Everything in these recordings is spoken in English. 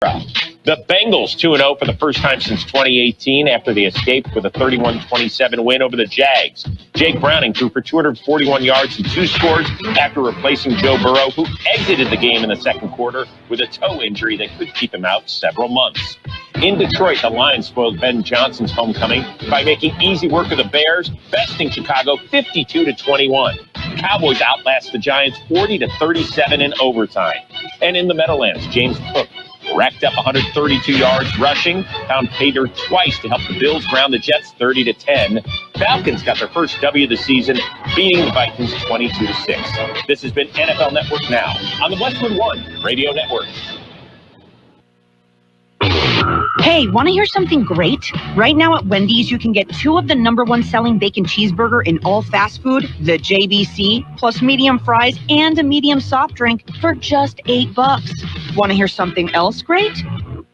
The Bengals 2-0 for the first time since 2018 after they escaped with a 31-27 win over the Jags. Jake Browning threw for 241 yards and 2 scores after replacing Joe Burrow, who exited the game in the second quarter with a toe injury that could keep him out several months. In Detroit, the Lions spoiled Ben Johnson's homecoming by making easy work of the Bears, besting Chicago 52-21. Cowboys outlast the Giants 40-37 in overtime. And in the Meadowlands, James Cook racked up 132 yards rushing, found pay dirt twice to help the Bills ground the Jets 30-10. Falcons got their first W of the season, beating the Vikings 22-6. This has been NFL Network Now on the Westwood One Radio Network. Hey, want to hear something great? Right now at Wendy's, you can get 2 of the #1 selling bacon cheeseburger in all fast food, the JBC, plus medium fries and a medium soft drink for just $8. Want to hear something else great?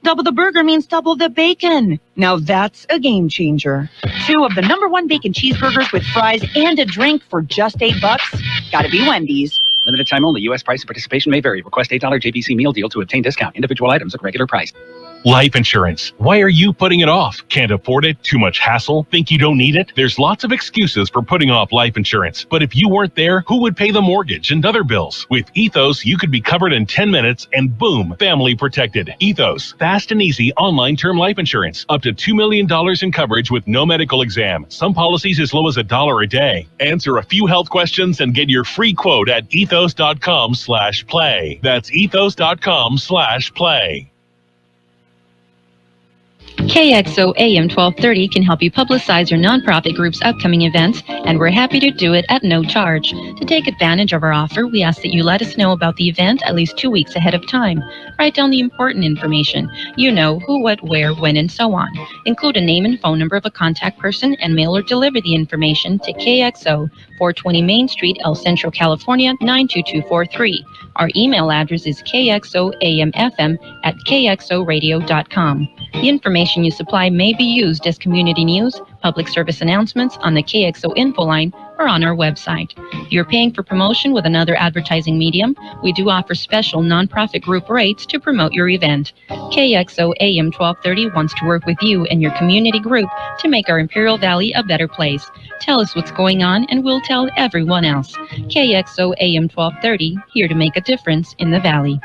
Double the burger means double the bacon. Now that's a game changer. 2 of the #1 bacon cheeseburgers with fries and a drink for just $8. Gotta be Wendy's. Limited time only. U.S. price and participation may vary. Request $8 JBC meal deal to obtain discount. Individual items at regular price. Life insurance. Why are you putting it off? Can't afford it? Too much hassle? Think you don't need it? There's lots of excuses for putting off life insurance. But if you weren't there, who would pay the mortgage and other bills? With Ethos, you could be covered in 10 minutes and boom, family protected. Ethos, fast and easy online term life insurance. Up to $2 million in coverage with no medical exam. Some policies as low as $1 a day. Answer a few health questions and get your free quote at ethos.com/play. That's ethos.com/play. KXO AM 1230 can help you publicize your nonprofit group's upcoming events, and we're happy to do it at no charge. To take advantage of our offer, we ask that you let us know about the event at least 2 weeks ahead of time. Write down the important information. You know, who, what, where, when, and so on. Include a name and phone number of a contact person and mail or deliver the information to KXO, 420 Main Street, El Centro, California, 92243. Our email address is kxoamfm@kxoradio.com. The information you supply may be used as community news, public service announcements on the KXO info line, or on our website. If you're paying for promotion with another advertising medium, we do offer special nonprofit group rates to promote your event. KXO AM 1230 wants to work with you and your community group to make our Imperial Valley a better place. Tell us what's going on and we'll tell everyone else. KXO AM 1230, here to make a difference in the Valley.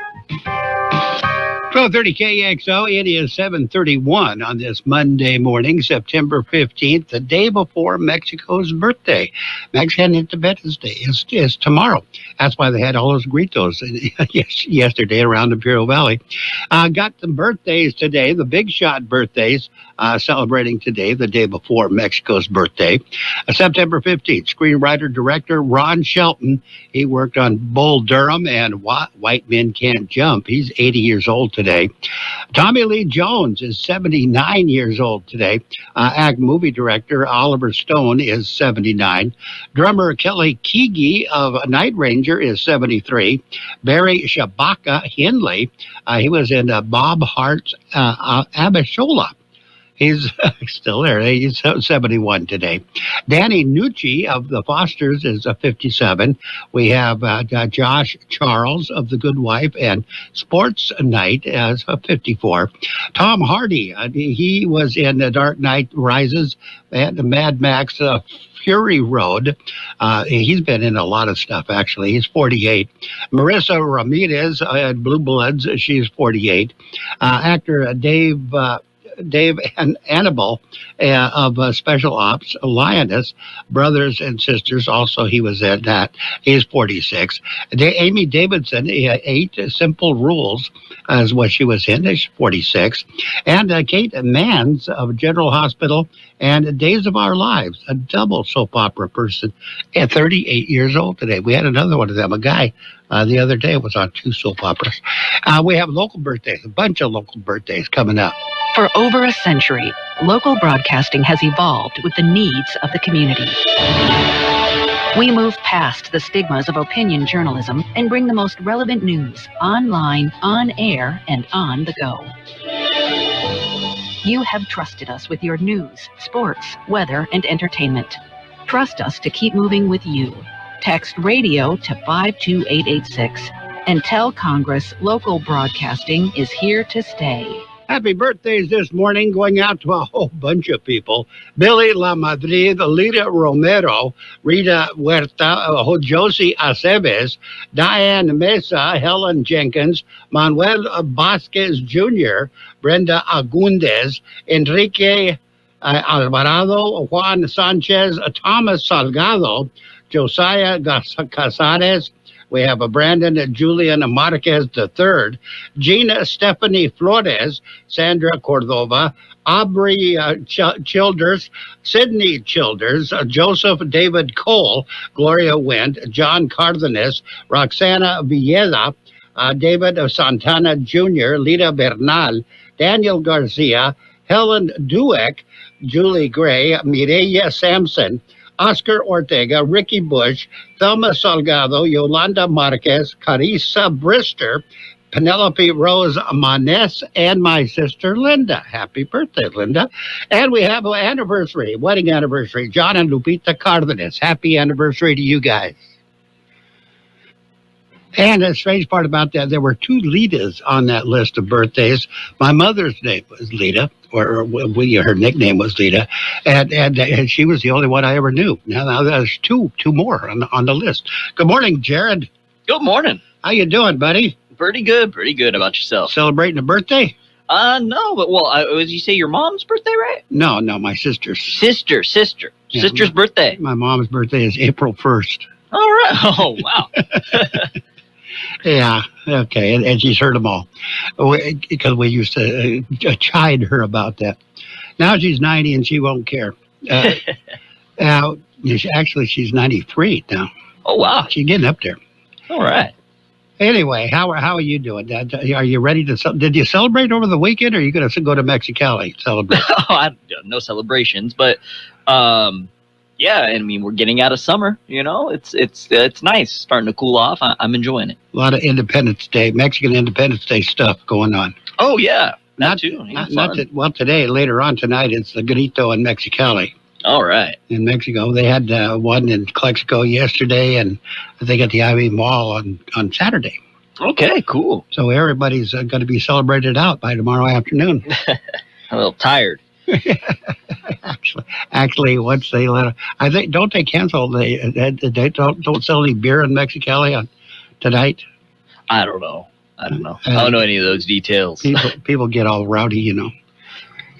1230 KXO, it is 7:31 on this Monday morning, September 15th, the day before Mexico's birthday. Mexican Independence Day is tomorrow. That's why they had all those gritos yesterday around Imperial Valley. Got some birthdays today, the big shot birthdays, celebrating today, the day before Mexico's birthday. September 15th, screenwriter-director Ron Shelton. He worked on Bull Durham and White Men Can't Jump. He's 80 years old today. Tommy Lee Jones is 79 years old today. Movie director Oliver Stone is 79. Drummer Kelly Keegi of Night Ranger is 73. Barry Shabaka Hindley, he was in Bob Hart's Abishola. He's still there. He's 71 today. Danny Nucci of the Fosters is 57. We have Josh Charles of The Good Wife and Sports Night as 54. Tom Hardy, he was in The Dark Knight Rises and Mad Max Fury Road. He's been in a lot of stuff, actually. He's 48. Marissa Ramirez at Blue Bloods, she's 48. Actor Dave and Annabelle of Special Ops, Lioness, Brothers and Sisters, also he was in that. He's 46. Amy Davidson, 8 Simple Rules, is what she was in. She's 46. And Kate Manns of General Hospital and Days of Our Lives, a double soap opera person, at 38 years old today. We had another one of them, a guy the other day was on 2 soap operas. We have local birthdays, a bunch of local birthdays coming up. For over a century, local broadcasting has evolved with the needs of the community. We move past the stigmas of opinion journalism and bring the most relevant news online, on air, and on the go. You have trusted us with your news, sports, weather, and entertainment. Trust us to keep moving with you. Text radio to 52886. and tell Congress local broadcasting is here to stay. Happy birthdays this morning going out to a whole bunch of people. Billy La Madrid, Lita Romero, Rita Huerta, Josie Aceves, Diane Mesa, Helen Jenkins, Manuel Vasquez Jr., Brenda Agundez, Enrique Alvarado, Juan Sanchez, Thomas Salgado, Josiah Casares. We have a Brandon Julian Marquez III, Gina Stephanie Flores, Sandra Cordova, Aubrey Childers, Sydney Childers, Joseph David Cole, Gloria Wendt, John Cardenas, Roxana Villeda, David Santana Jr., Lita Bernal, Daniel Garcia, Helen Dueck, Julie Gray, Mireya Sampson, Oscar Ortega, Ricky Bush, Thelma Salgado, Yolanda Marquez, Carissa Brister, Penelope Rose Manes, and my sister Linda. Happy birthday, Linda. And we have an anniversary, wedding anniversary, John and Lupita Cardenas. Happy anniversary to you guys. And the strange part about that, there were 2 Litas on that list of birthdays. My mother's name was Lita, or her nickname was Lita, and she was the only one I ever knew. Now there's two more on the list. Good morning, Jared. Good morning. How you doing, buddy? Pretty good. How about yourself? Celebrating a birthday? No, but you say your mom's birthday, right? No, my sister's. Sister. Yeah, Sister's birthday. My mom's birthday is April 1st. All right. Oh, wow. Yeah, okay, and she's heard them all, because we used to chide her about that. Now she's 90 and she won't care. Actually, she's 93 now. Oh, wow. She's getting up there. All right. Anyway, how are you doing? Are you ready to? Did you celebrate over the weekend, or are you going to go to Mexicali celebrate? No celebrations, but yeah, I mean, we're getting out of summer. You know, it's nice, starting to cool off. I'm enjoying it. A lot of Independence Day, Mexican Independence Day stuff going on. Oh yeah, not today. Later on tonight, it's the Grito in Mexicali. All right. In Mexico, they had one in Calexico yesterday, and I think at the Ivy Mall on Saturday. Okay, cool. So everybody's going to be celebrated out by tomorrow afternoon. A little tired. Actually, once they let, I think, don't they cancel? They don't sell any beer in Mexicali on tonight. I don't know. I don't know any of those details. People get all rowdy, you know.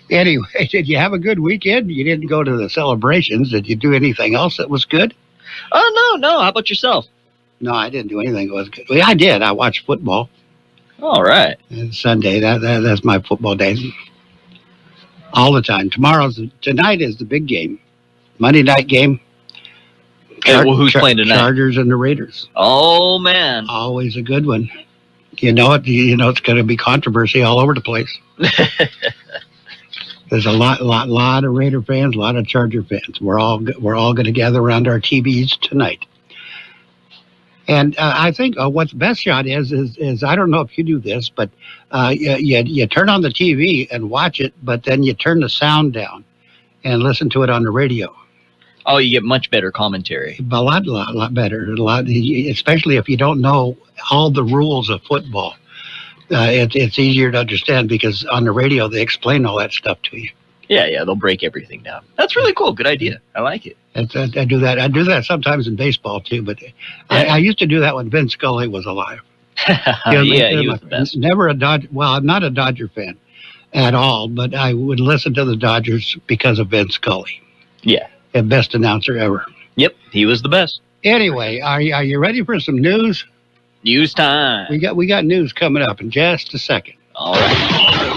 Anyway, did you have a good weekend? You didn't go to the celebrations. Did you do anything else that was good? Oh, no. How about yourself? No, I didn't do anything that was good. Well, I did. I watched football. All right. And Sunday, that's my football day. All the time. Tonight is the big game. Monday night game. Who's playing tonight? Chargers and the Raiders. Oh, man. Always a good one. You know it's going to be controversy all over the place. There's a lot of Raider fans, a lot of Charger fans. We're all going to gather around our TVs tonight. And I think what's best shot is I don't know if you do this, but you turn on the TV and watch it, but then you turn the sound down and listen to it on the radio. Oh, you get much better commentary. A lot better. Especially if you don't know all the rules of football. It's easier to understand because on the radio they explain all that stuff to you. Yeah, they'll break everything down. That's really cool. Good idea. I like it. I do that. I do that sometimes in baseball too, but I used to do that when Vin Scully was alive. He was the best. Never a Dodger. Well, I'm not a Dodger fan at all, but I would listen to the Dodgers because of Vin Scully. Yeah, the best announcer ever. Yep, he was the best. Anyway, are you ready for some news? News time. We got news coming up in just a second. All right.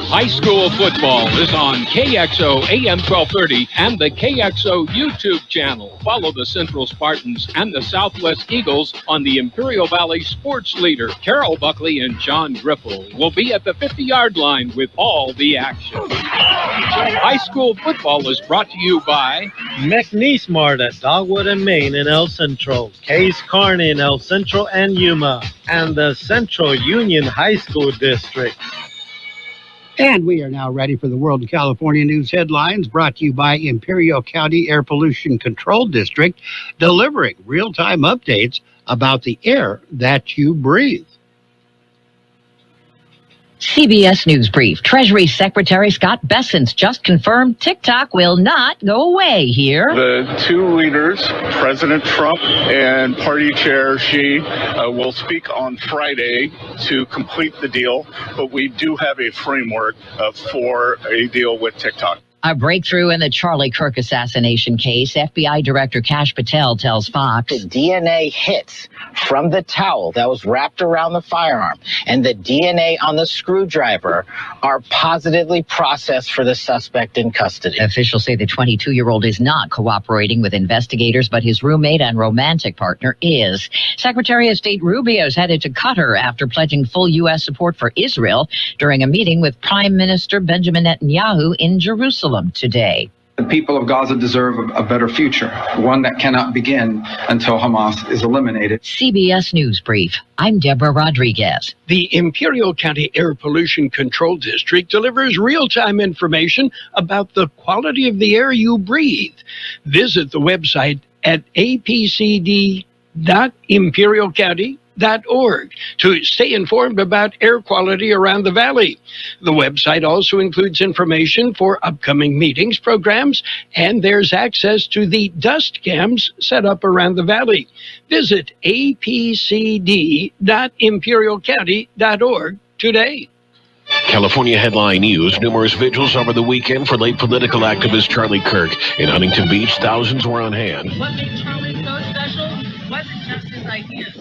High school football is on KXO AM 1230 and the KXO YouTube channel. Follow the Central Spartans and the Southwest Eagles on the Imperial Valley sports leader. Carroll, Buckley, and John Griffel will be at the 50-yard line with all the action. High school football is brought to you by McNeese Mart at Dogwood and Main in El Centro, Case Carney in El Centro and Yuma, and the Central Union High School District. And we are now ready for the World in California news headlines, brought to you by Imperial County Air Pollution Control District, delivering real-time updates about the air that you breathe. CBS News Brief. Treasury Secretary Scott Bessent just confirmed TikTok will not go away here. The two leaders, President Trump and Party Chair Xi, will speak on Friday to complete the deal, but we do have a framework for a deal with TikTok. A breakthrough in the Charlie Kirk assassination case. FBI Director Kash Patel tells Fox. The DNA hits from the towel that was wrapped around the firearm and the DNA on the screwdriver are positively processed for the suspect in custody. Officials say the 22-year-old is not cooperating with investigators, but his roommate and romantic partner is. Secretary of State Rubio is headed to Qatar after pledging full U.S. support for Israel during a meeting with Prime Minister Benjamin Netanyahu in Jerusalem today. The people of Gaza deserve a better future, one that cannot begin until Hamas is eliminated. CBS News Brief. I'm Deborah Rodriguez. The Imperial County Air Pollution Control District delivers real-time information about the quality of the air you breathe. Visit the website at apcd.imperialcounty.org to stay informed about air quality around the valley. The website also includes information for upcoming meetings, programs, and there's access to the dust cams set up around the valley. Visit apcd.imperialcounty.org today. California headline news. Numerous vigils over the weekend for late political activist Charlie Kirk. In Huntington Beach, thousands were on hand. What made Charlie so special wasn't just his ideas.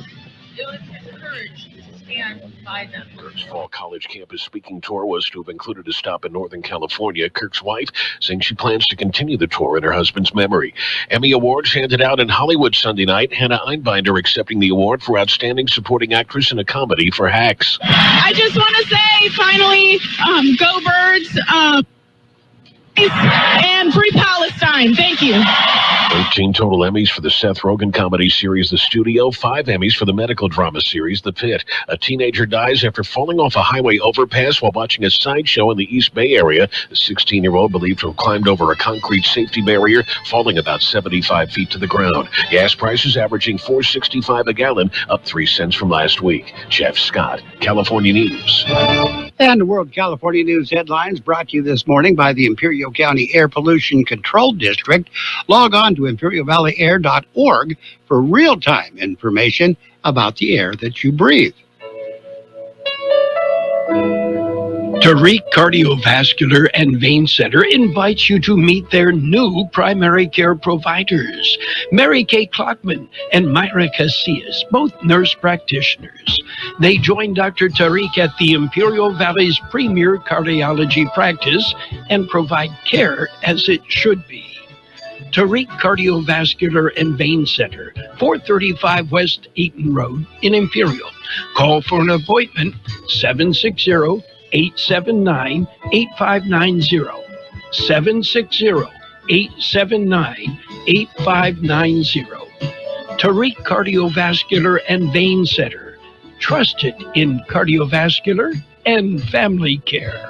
It was his courage to stand by them. Kirk's fall college campus speaking tour was to have included a stop in Northern California. Kirk's wife saying she plans to continue the tour in her husband's memory. Emmy Awards handed out in Hollywood Sunday night. Hannah Einbinder accepting the award for Outstanding Supporting Actress in a Comedy for Hacks. I just want to say, finally, go Birds, and Free Palestine. Thank you. 13 total Emmys for the Seth Rogen comedy series The Studio, 5 Emmys for the medical drama series The Pit. A teenager dies after falling off a highway overpass while watching a sideshow in the East Bay area. The 16-year-old believed to have climbed over a concrete safety barrier, falling about 75 feet to the ground. Gas prices averaging $4.65 a gallon, up 3 cents from last week. Jeff Scott, California News. And the World California News headlines brought to you this morning by the Imperial County Air Pollution Control District. Log on to imperialvalleyair.org for real-time information about the air that you breathe. Tariq Cardiovascular and Vein Center invites you to meet their new primary care providers, Mary Kay Klockman and Myra Casillas, both nurse practitioners. They join Dr. Tariq at the Imperial Valley's premier cardiology practice and provide care as it should be. Tariq Cardiovascular and Vein Center, 435 West Eaton Road in Imperial. Call for an appointment, 760-879-8590. 760-879-8590. Tariq Cardiovascular and Vein Center, trusted in cardiovascular and family care.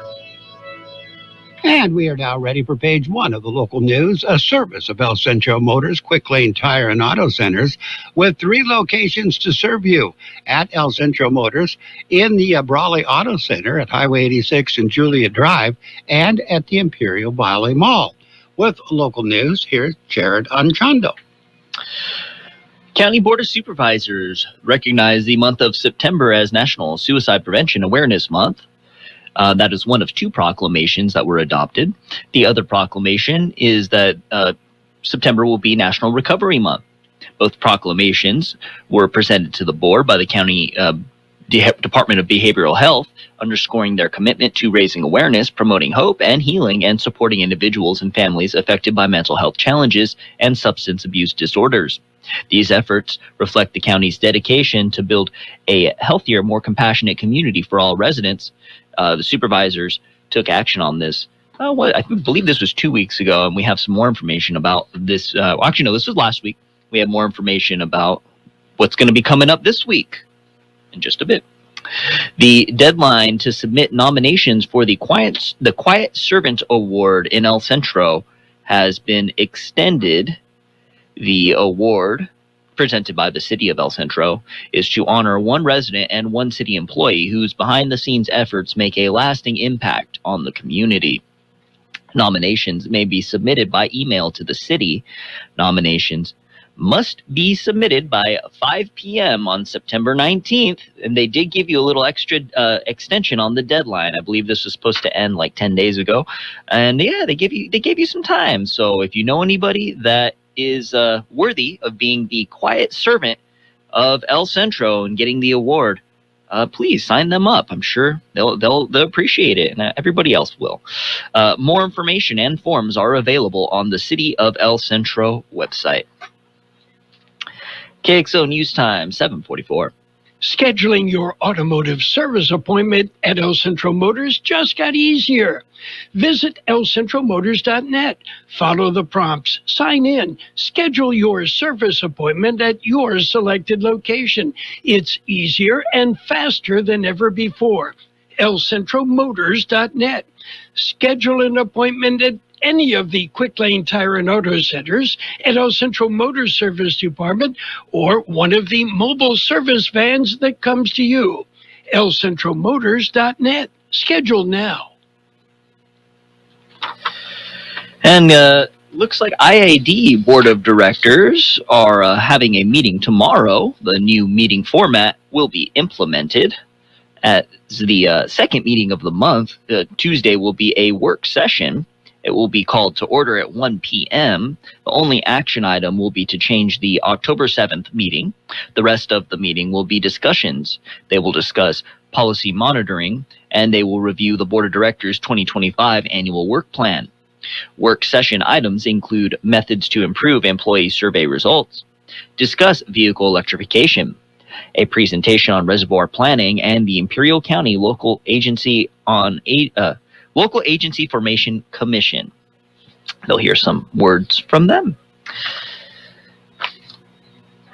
And we are now ready for page 1 of the local news, a service of El Centro Motors Quick Lane Tire and Auto Centers with 3 locations to serve you at El Centro Motors, in the Brawley Auto Center at Highway 86 and Julia Drive, and at the Imperial Valley Mall. With local news, here's Jared Anchondo. County Board of Supervisors recognized the month of September as National Suicide Prevention Awareness Month. That is one of 2 proclamations that were adopted. The other proclamation is that September will be National Recovery Month. Both proclamations were presented to the board by the County Department of Behavioral Health, underscoring their commitment to raising awareness, promoting hope and healing, and supporting individuals and families affected by mental health challenges and substance abuse disorders. These efforts reflect the county's dedication to build a healthier, more compassionate community for all residents. The supervisors took action on this. I believe this was 2 weeks ago, and we have some more information about this. Actually, no, this was last week. We have more information about what's going to be coming up this week in just a bit. The deadline to submit nominations for the Quiet Servant Award in El Centro has been extended. The award presented by the City of El Centro, is to honor one resident and one city employee whose behind-the-scenes efforts make a lasting impact on the community. Nominations may be submitted by email to the city. Nominations must be submitted by 5 p.m. on September 19th, and they did give you a little extra extension on the deadline. I believe this was supposed to end like 10 days ago, and yeah, they gave you some time. So if you know anybody that is worthy of being the quiet servant of El Centro and getting the award, please sign them up. I'm sure they'll appreciate it, and everybody else will. More information and forms are available on the City of El Centro website. KXO News Time, 7:44. Scheduling your automotive service appointment at El Centro Motors just got easier. Visit elcentromotors.net. Follow the prompts, sign in, schedule your service appointment at your selected location. It's easier and faster than ever before. elcentromotors.net. Schedule an appointment at any of the Quick Lane Tire and Auto Centers, at El Centro Motor Service Department, or one of the mobile service vans that comes to you. elcentromotors.net. Schedule now. And looks like IAD Board of Directors are having a meeting tomorrow. The new meeting format will be implemented. At the second meeting of the month, Tuesday will be a work session. It will be called to order at 1 p.m. The only action item will be to change the October 7th meeting. The rest of the meeting will be discussions. They will discuss policy monitoring, and they will review the Board of Directors' 2025 annual work plan. Work session items include methods to improve employee survey results, discuss vehicle electrification, a presentation on reservoir planning, and the Imperial County Local Agency Formation Commission. They'll hear some words from them.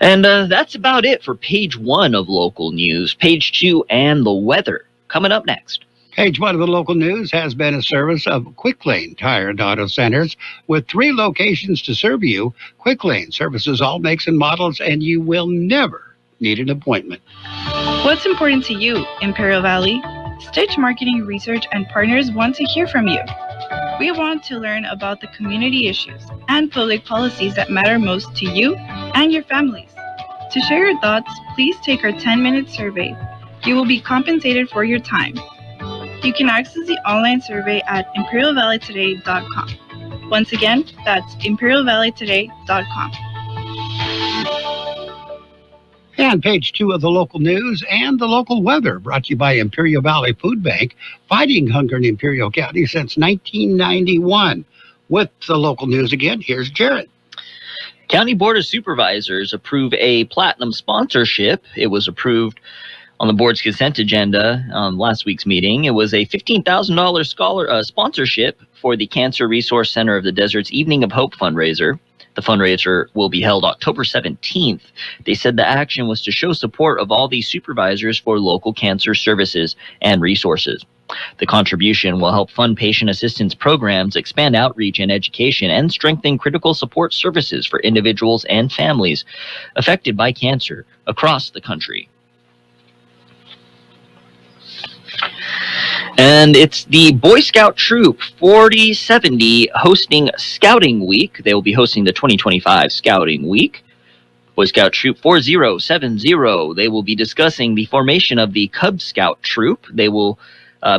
And that's about it for page 1 of local news. Page 2 and the weather coming up next. Page 1 of the local news has been a service of Quick Lane Tire and Auto Centers. With 3 locations to serve you, Quick Lane services all makes and models, and you will never need an appointment. What's important to you, Imperial Valley? Stitch Marketing Research and partners want to hear from you. We want to learn about the community issues and public policies that matter most to you and your families. To share your thoughts, please take our 10-minute survey. You will be compensated for your time. You can access the online survey at imperialvalleytoday.com. Once again, that's imperialvalleytoday.com. And page 2 of the local news and the local weather, brought to you by Imperial Valley Food Bank, fighting hunger in Imperial County since 1991. With the local news again, here's Jared. County Board of Supervisors approve a platinum sponsorship. It was approved on the board's consent agenda on last week's meeting. It was a $15,000 sponsorship for the Cancer Resource Center of the Desert's Evening of Hope fundraiser. The fundraiser will be held October 17th. They said the action was to show support of all these supervisors for local cancer services and resources. The contribution will help fund patient assistance programs, expand outreach and education, and strengthen critical support services for individuals and families affected by cancer across the country. And it's the Boy Scout Troop 4070 hosting Scouting Week. They will be hosting the 2025 Scouting Week. Boy Scout Troop 4070, they will be discussing the formation of the Cub Scout Troop. They will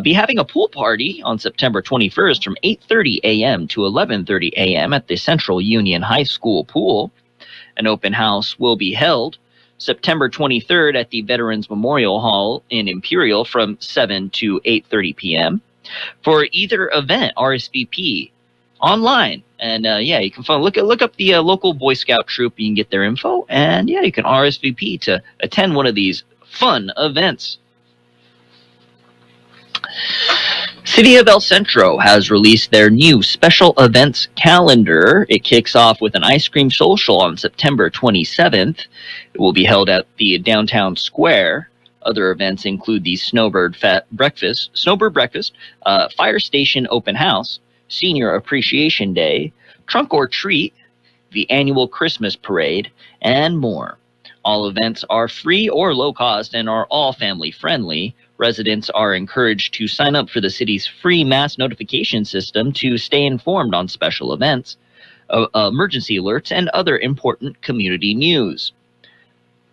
be having a pool party on September 21st from 8:30 a.m. to 11:30 a.m. at the Central Union High School pool. An open house will be held September 23rd at the Veterans Memorial Hall in Imperial from 7 to 8:30 p.m. For either event, RSVP online. And you can look up the local Boy Scout troop. You can get their info. And you can RSVP to attend one of these fun events. City of El Centro has released their new special events calendar. It kicks off with an ice cream social on September 27th. It will be held at the downtown square. Other events include the Snowbird Breakfast, Fire Station Open House, Senior Appreciation Day, Trunk or Treat, the annual Christmas parade, and more. All events are free or low cost and are all family friendly. Residents are encouraged to sign up for the city's free mass notification system to stay informed on special events, emergency alerts, and other important community news.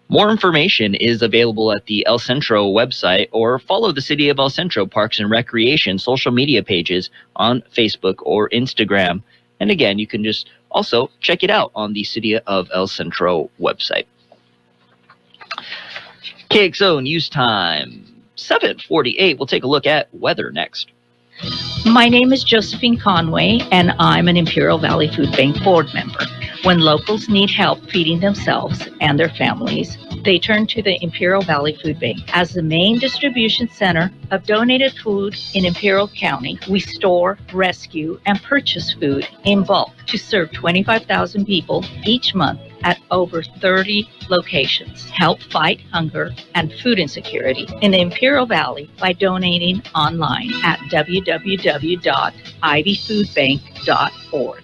More information is available at the El Centro website, or follow the City of El Centro Parks and Recreation social media pages on Facebook or Instagram. And again, you can just also check it out on the City of El Centro website. KXO News Time, 7:48. We'll take a look at weather next. My name is Josephine Conway, and I'm an Imperial Valley Food Bank board member. When locals need help feeding themselves and their families, they turn to the Imperial Valley Food Bank. As the main distribution center of donated food in Imperial County, we store, rescue, and purchase food in bulk to serve 25,000 people each month at over 30 locations. Help fight hunger and food insecurity in the Imperial Valley by donating online at www.ivyfoodbank.org.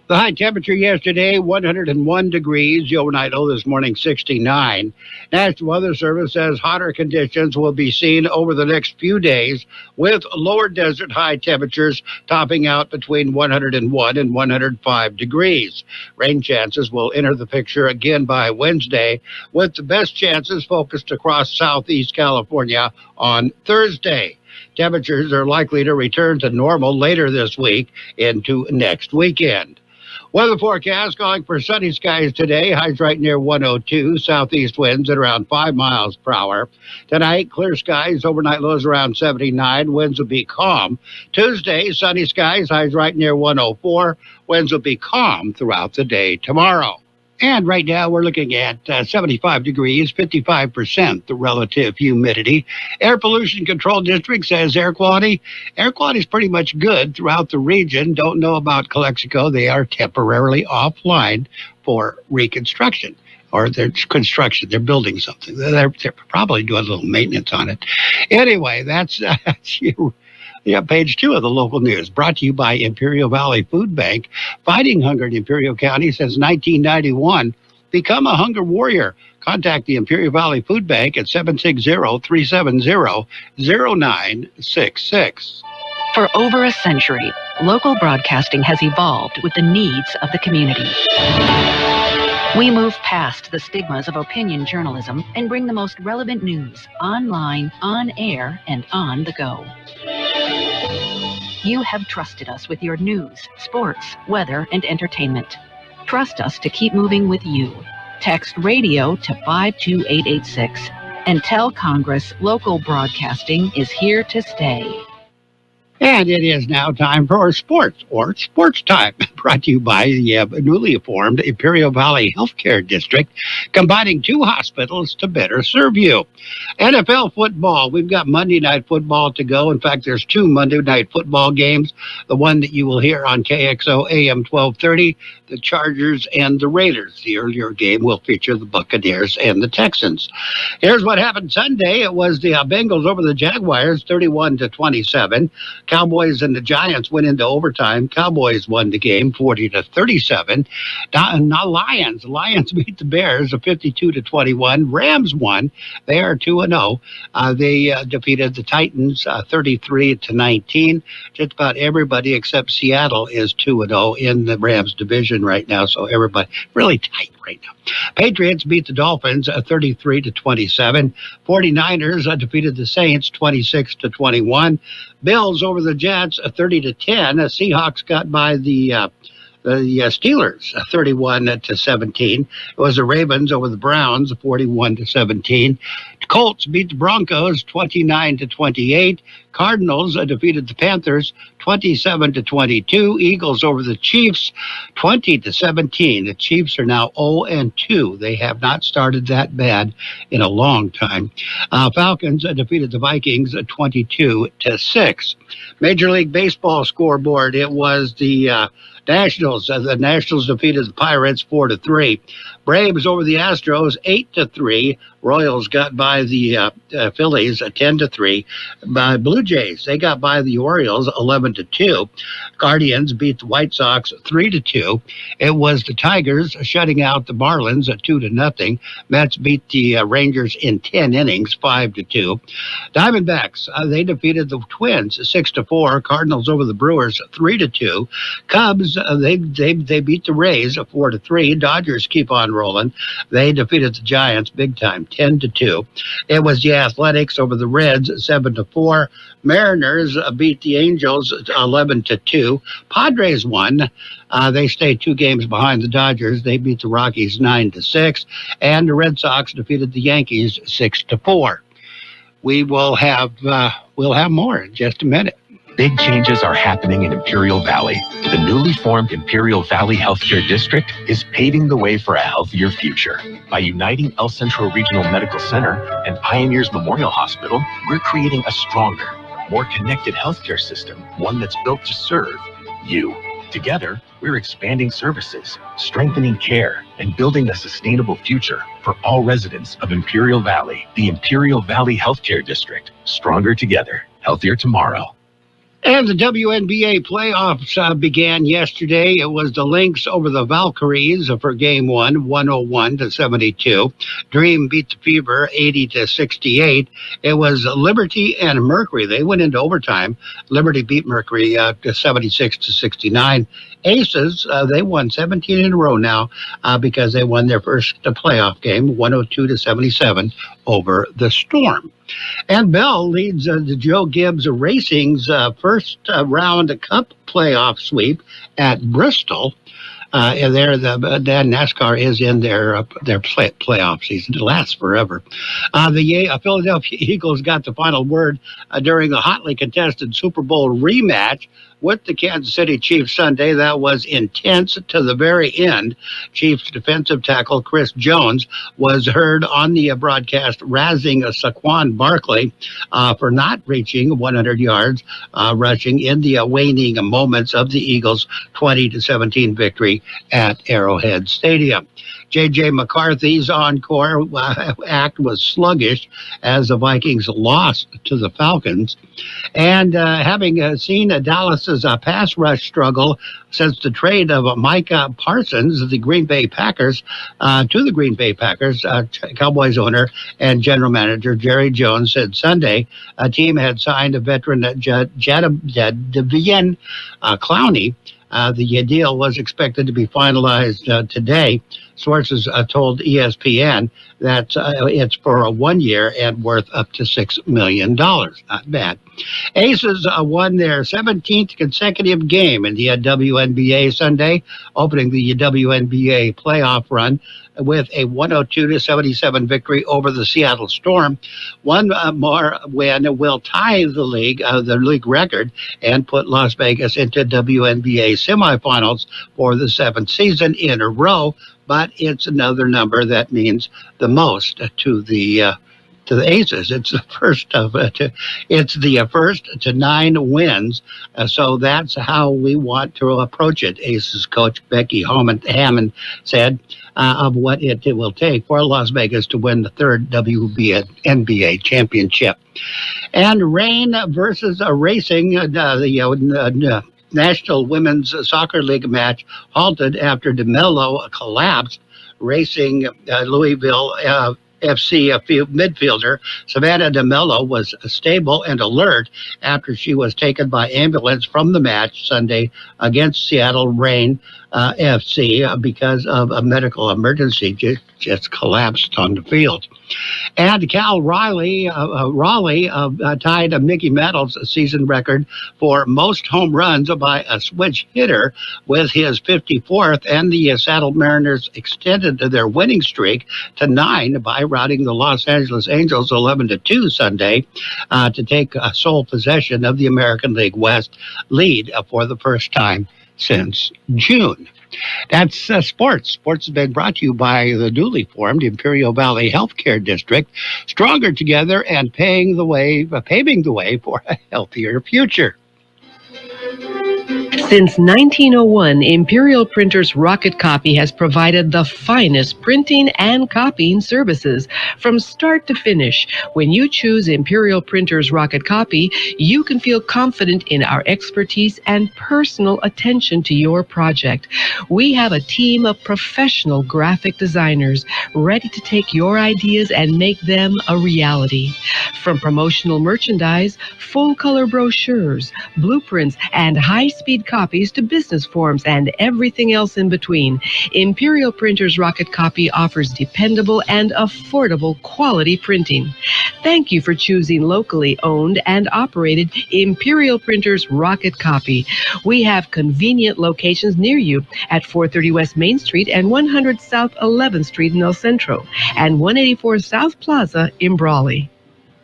The high temperature yesterday, 101 degrees. The overnight low this morning, 69. National Weather Service says hotter conditions will be seen over the next few days, with lower desert high temperatures topping out between 101 and 105 degrees. Rain chances will enter the picture again by Wednesday, with the best chances focused across southeast California on Thursday. Temperatures are likely to return to normal later this week into next weekend. Weather forecast calling for sunny skies today. Highs right near 102. Southeast winds at around 5 miles per hour. Tonight, clear skies. Overnight lows around 79. Winds will be calm. Tuesday, sunny skies. Highs right near 104. Winds will be calm throughout the day tomorrow. And right now we're looking at 75 degrees, 55% the relative humidity. Air Pollution Control District says air quality is pretty much good throughout the region. Don't know about Calexico. They are temporarily offline for reconstruction. Or their construction. They're building something. They're probably doing a little maintenance on it. Anyway, that's you. Yeah, page 2 of the local news, brought to you by Imperial Valley Food Bank. Fighting hunger in Imperial County since 1991. Become a hunger warrior. Contact the Imperial Valley Food Bank at 760-370-0966. For over a century, local broadcasting has evolved with the needs of the community. We move past the stigmas of opinion journalism and bring the most relevant news online, on air, and on the go. You have trusted us with your news, sports, weather, and entertainment. Trust us to keep moving with you. Text radio to 52886 and tell Congress local broadcasting is here to stay. And it is now time for sports, or Sports Time, brought to you by the newly formed Imperial Valley Healthcare District, combining 2 hospitals to better serve you. NFL football, we've got Monday Night Football to go. In fact, there's 2 Monday Night Football games. The one that you will hear on KXO AM 1230, the Chargers and the Raiders. The earlier game will feature the Buccaneers and the Texans. Here's what happened Sunday. It was the Bengals over the Jaguars, 31-27. Cowboys and the Giants went into overtime. Cowboys won the game 40-37. Now Lions beat the Bears 52-21. Rams won. They are 2-0. They defeated the Titans 33-19. Just about everybody except Seattle is 2-0 in the Rams division right now. So everybody really tight right now. Patriots beat the Dolphins 33-27. 49ers defeated the Saints 26-21. Bills over the Jets 30-10. Seahawks got by the Steelers 31-17. It was the Ravens over the Browns 41-17. Colts beat the Broncos 29-28. Cardinals defeated the Panthers 27-22. Eagles over the Chiefs 20-17. The Chiefs are now 0-2. They have not started that bad in a long time. Falcons defeated the Vikings 22-6. Major League Baseball scoreboard. It was the Nationals. The Nationals defeated the Pirates 4-3. Braves over the Astros 8-3. Royals got by the Phillies 10-3. Blue Jays, they got by the Orioles 11-2. Guardians beat the White Sox 3-2. It was the Tigers shutting out the Marlins 2-0. Mets beat the Rangers in 10 innings, 5-2. Diamondbacks, they defeated the Twins 6-4. Cardinals over the Brewers 3-2. Cubs, they beat the Rays 4-3. Dodgers keep on rolling. They defeated the Giants big time, 10-2. It was the Athletics over the Reds 7-4. Mariners beat the Angels 11-2. Padres won. They stayed 2 games behind the Dodgers. They beat the Rockies 9-6, and the Red Sox defeated the Yankees 6-4. We'll have more in just a minute. Big changes are happening in Imperial Valley. The newly formed Imperial Valley Healthcare District is paving the way for a healthier future. By uniting El Centro Regional Medical Center and Pioneers Memorial Hospital, we're creating a stronger, more connected healthcare system, one that's built to serve you. Together, we're expanding services, strengthening care, and building a sustainable future for all residents of Imperial Valley. The Imperial Valley Healthcare District. Stronger together, healthier tomorrow. And the WNBA playoffs began yesterday. It was the Lynx over the Valkyries for Game 1, 101-72. Dream beat the Fever 80-68. It was Liberty and Mercury. They went into overtime. Liberty beat Mercury 76-69. Aces, they won 17 in a row now because they won their first playoff game, 102-77 over the Storm. And Bell leads the Joe Gibbs Racing's first round Cup playoff sweep at Bristol. And there, the NASCAR is in their playoff season. It lasts forever. The Philadelphia Eagles got the final word during a hotly contested Super Bowl rematch with the Kansas City Chiefs Sunday. That was intense to the very end. Chiefs defensive tackle Chris Jones was heard on the broadcast razzing Saquon Barkley for not reaching 100 yards rushing in the waning moments of the Eagles' 20-17 victory at Arrowhead Stadium. J.J. McCarthy's encore act was sluggish as the Vikings lost to the Falcons. And having seen Dallas's pass rush struggle since the trade of Micah Parsons, the Green Bay Packers, to the Green Bay Packers, Cowboys owner and general manager Jerry Jones said Sunday a team had signed a veteran Jadeveon Clowney. The deal was expected to be finalized today. Sources told ESPN that it's for 1 year and worth up to $6 million. Not bad. Aces won their 17th consecutive game in the WNBA Sunday, opening the WNBA playoff run with a 102-77 victory over the Seattle Storm. One more win will tie the league record and put Las Vegas into WNBA semifinals for the 7th season in a row. But it's another number that means the most to the Aces. It's the first to 9 wins. So that's how we want to approach it. Aces coach Becky Hammond said of what it will take for Las Vegas to win the 3rd WNBA championship. And Rain versus Racing, the National Women's Soccer League match halted after DeMello collapsed. Racing Louisville FC midfielder Savannah DeMello was stable and alert after she was taken by ambulance from the match Sunday against Seattle Reign FC because of a medical emergency. Just collapsed on the field. And Cal Raleigh tied Mickey Mantle's season record for most home runs by a switch hitter with his 54th, and the Seattle Mariners extended their winning streak to 9 by routing the Los Angeles Angels 11-2 Sunday to take sole possession of the American League West lead for the first time since June. That's sports. Sports has been brought to you by the newly formed Imperial Valley Healthcare District, stronger together and paving the way for a healthier future. Since 1901, Imperial Printers Rocket Copy has provided the finest printing and copying services from start to finish. When you choose Imperial Printers Rocket Copy, you can feel confident in our expertise and personal attention to your project. We have a team of professional graphic designers ready to take your ideas and make them a reality. From promotional merchandise, full-color brochures, blueprints, and high-speed copies to business forms and everything else in between, Imperial Printers Rocket Copy offers dependable and affordable quality printing. Thank you for choosing locally owned and operated Imperial Printers Rocket Copy. We have convenient locations near you at 430 West Main Street and 100 South 11th Street in El Centro and 184 South Plaza in Brawley.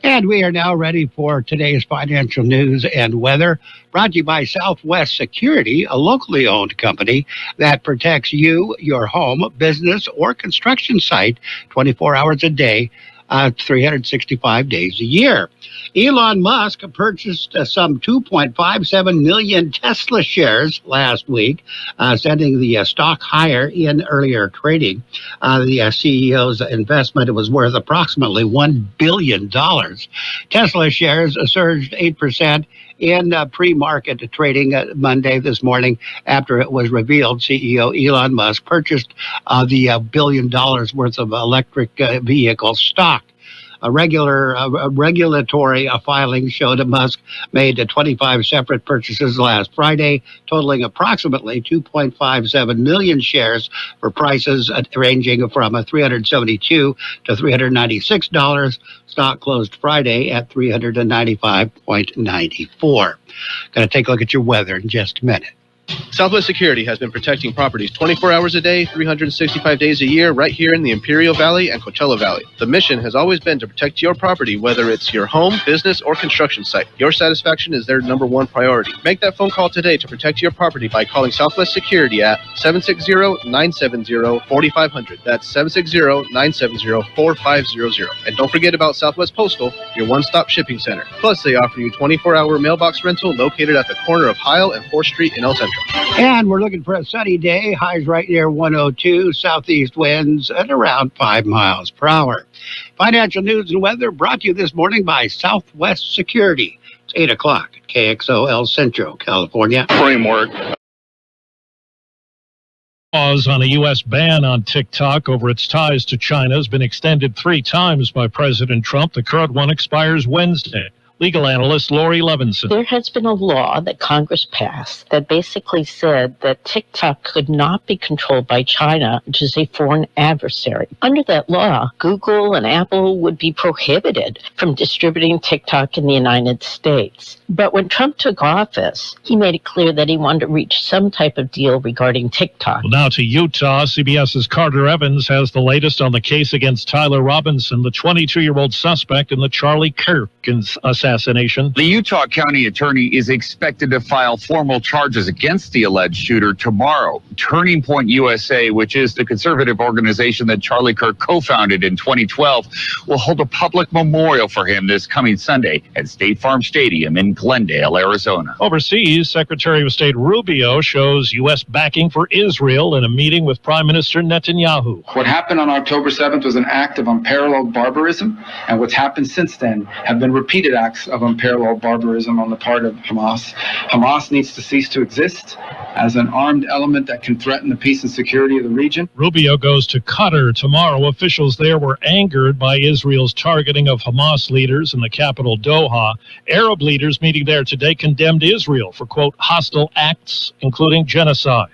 And we are now ready for today's financial news and weather, brought to you by Southwest Security, a locally owned company that protects you, your home, business, or construction site 24 hours a day, 365 days a year. Elon Musk purchased some 2.57 million Tesla shares last week, sending the stock higher in earlier trading. The CEO's investment was worth approximately $1 billion. Tesla shares surged 8% in pre-market trading Monday this morning after it was revealed CEO Elon Musk purchased the $1 billion worth of electric vehicle stock. A regulatory filing showed that Musk made 25 separate purchases last Friday, totaling approximately 2.57 million shares for prices ranging from $372 to $396. Stock closed Friday at $395.94. Going to take a look at your weather in just a minute. Southwest Security has been protecting properties 24 hours a day, 365 days a year, right here in the Imperial Valley and Coachella Valley. The mission has always been to protect your property, whether it's your home, business, or construction site. Your satisfaction is their number one priority. Make that phone call today to protect your property by calling Southwest Security at 760-970-4500. That's 760-970-4500. And don't forget about Southwest Postal, your one-stop shipping center. Plus, they offer you 24-hour mailbox rental located at the corner of Heil and 4th Street in El Centro. And we're looking for a sunny day. Highs right near 102. Southeast winds at around 5 miles per hour. Financial news and weather brought to you this morning by Southwest Security. It's 8 o'clock at KXO El Centro, California. Framework. Pause on a U.S. ban on TikTok over its ties to China has been extended 3 times by President Trump. The current one expires Wednesday. Legal analyst Lori Levinson. There has been a law that Congress passed that basically said that TikTok could not be controlled by China, which is a foreign adversary. Under that law, Google and Apple would be prohibited from distributing TikTok in the United States. But when Trump took office, he made it clear that he wanted to reach some type of deal regarding TikTok. Well, now to Utah. CBS's Carter Evans has the latest on the case against Tyler Robinson, the 22-year-old suspect in the Charlie Kirk assassination. The Utah County Attorney is expected to file formal charges against the alleged shooter tomorrow. Turning Point USA, which is the conservative organization that Charlie Kirk co-founded in 2012, will hold a public memorial for him this coming Sunday at State Farm Stadium in Glendale, Arizona. Overseas, Secretary of State Rubio shows U.S. backing for Israel in a meeting with Prime Minister Netanyahu. What happened on October 7th was an act of unparalleled barbarism, and what's happened since then have been repeated acts of unparalleled barbarism on the part of Hamas. Hamas needs to cease to exist as an armed element that can threaten the peace and security of the region. Rubio goes to Qatar tomorrow. Officials there were angered by Israel's targeting of Hamas leaders in the capital Doha. Arab leaders meeting there today condemned Israel for, quote, hostile acts, including genocide.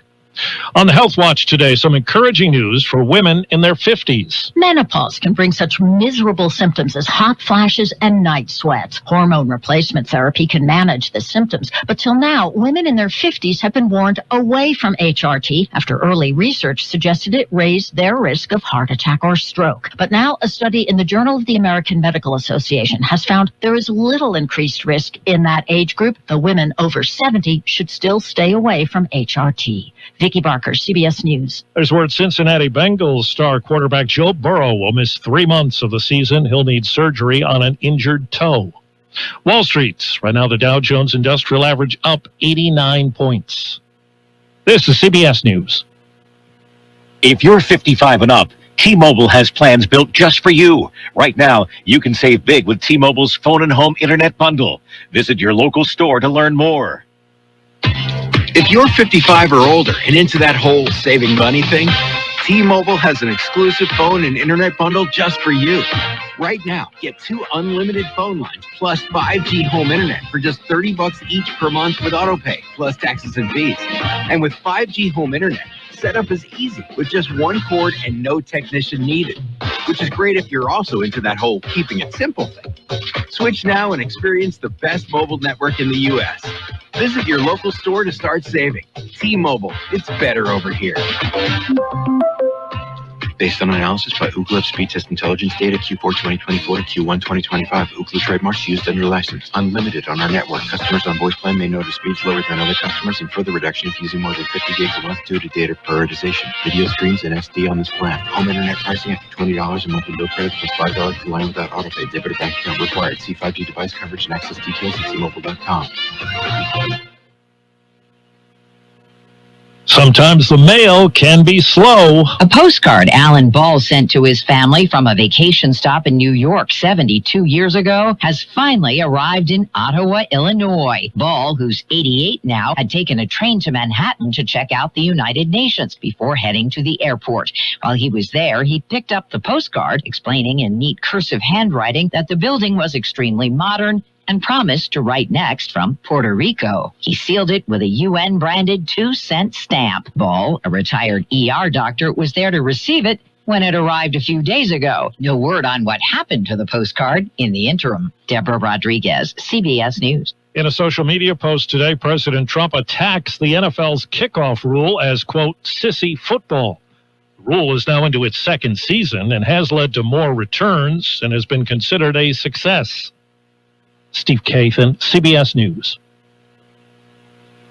On the Health Watch today, some encouraging news for women in their 50s. Menopause can bring such miserable symptoms as hot flashes and night sweats. Hormone replacement therapy can manage the symptoms, but till now, women in their 50s have been warned away from HRT after early research suggested it raised their risk of heart attack or stroke. But now a study in the Journal of the American Medical Association has found there is little increased risk in that age group. The women over 70 should still stay away from HRT. Vicki Barker, CBS News. There's word Cincinnati Bengals star quarterback Joe Burrow will miss 3 months of the season. He'll need surgery on an injured toe. Wall Street. Right now, the Dow Jones Industrial Average up 89 points. This is CBS News. If you're 55 and up, T-Mobile has plans built just for you. Right now, you can save big with T-Mobile's phone and home internet bundle. Visit your local store to learn more. If you're 55 or older and into that whole saving money thing, T-Mobile has an exclusive phone and internet bundle just for you. Right now, get 2 unlimited phone lines plus 5G home internet for just $30 each per month with autopay, plus taxes and fees. And with 5G home internet, setup is easy with just 1 cord and no technician needed, which is great if you're also into that whole keeping it simple thing. Switch now and experience the best mobile network in the U.S. Visit your local store to start saving. T-Mobile, it's better over here. Based on analysis by Ookla of speed test intelligence data Q4 2024 to Q1 2025, Ookla trademarks used under license. Unlimited on our network. Customers on voice plan may notice speeds lower than other customers and further reduction if using more than 50 gigs a month due to data prioritization. Video streams and SD on this plan. Home internet pricing after $20 a monthly bill credit plus $5 per line without autopay. Debit or bank account required. See 5G device coverage and access details at T-Mobile.com. Sometimes the mail can be slow. A postcard Alan Ball sent to his family from a vacation stop in New York 72 years ago has finally arrived in Ottawa, Illinois. Ball, who's 88 now, had taken a train to Manhattan to check out the United Nations before heading to the airport. While he was there, he picked up the postcard, explaining in neat cursive handwriting that the building was extremely modern and promised to write next from Puerto Rico. He sealed it with a UN-branded 2-cent stamp. Ball, a retired ER doctor, was there to receive it when it arrived a few days ago. No word on what happened to the postcard in the interim. Deborah Rodriguez, CBS News. In a social media post today, President Trump attacks the NFL's kickoff rule as, quote, sissy football. The rule is now into its second season and has led to more returns and has been considered a success. Steve Kathan, CBS News.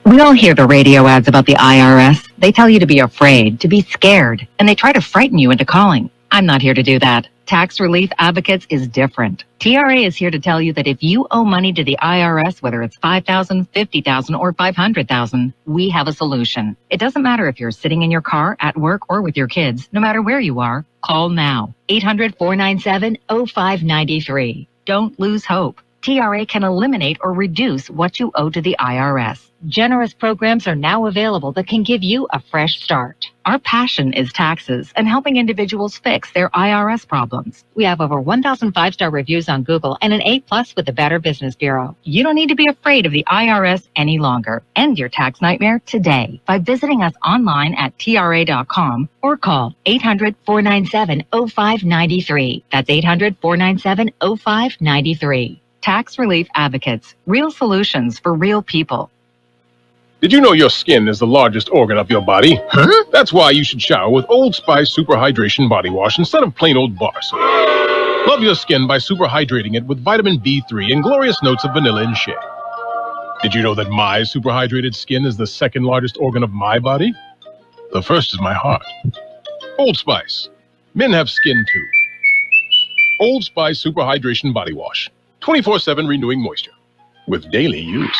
We all hear the radio ads about the IRS. They tell you to be afraid, to be scared, and they try to frighten you into calling. I'm not here to do that. Tax Relief Advocates is different. TRA is here to tell you that if you owe money to the IRS, whether it's $5,000, $50,000, or $500,000, we have a solution. It doesn't matter if you're sitting in your car, at work, or with your kids. No matter where you are, call now. 800-497-0593. Don't lose hope. TRA can eliminate or reduce what you owe to the IRS. Generous programs are now available that can give you a fresh start. Our passion is taxes and helping individuals fix their IRS problems. We have over 1,000 5-star reviews on Google and an A+ with the Better Business Bureau. You don't need to be afraid of the IRS any longer. End your tax nightmare today by visiting us online at TRA.com or call 800-497-0593. That's 800-497-0593. Tax Relief Advocates. Real solutions for real people. Did you know your skin is the largest organ of your body? Huh? That's why you should shower with Old Spice Super Hydration Body Wash instead of plain old bar soap. Love your skin by super hydrating it with vitamin B3 and glorious notes of vanilla and shea. Did you know that my super hydrated skin is the second largest organ of my body? The first is my heart. Old Spice. Men have skin too. Old Spice Super Hydration Body Wash. 24/7 renewing moisture with daily use.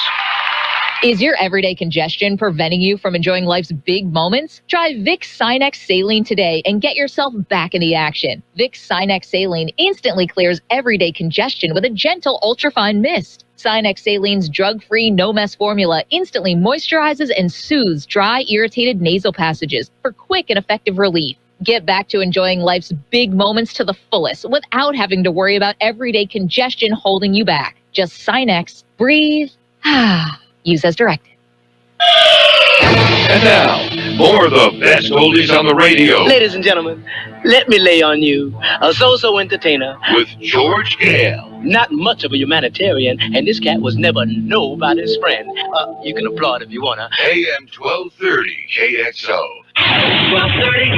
Is your everyday congestion preventing you from enjoying life's big moments? Try Vicks Sinex Saline today and get yourself back in the action. Vicks Sinex Saline instantly clears everyday congestion with a gentle ultrafine mist. Sinex Saline's drug-free, no-mess formula instantly moisturizes and soothes dry, irritated nasal passages for quick and effective relief. Get back to enjoying life's big moments to the fullest without having to worry about everyday congestion holding you back. Just Sinex, breathe, use as directed. And now, more of the best oldies on the radio. Ladies and gentlemen, let me lay on you a so-so entertainer. With George Gale. Not much of a humanitarian, and this cat was never nobody's friend. You can applaud if you wanna. AM 1230 KXO. 1230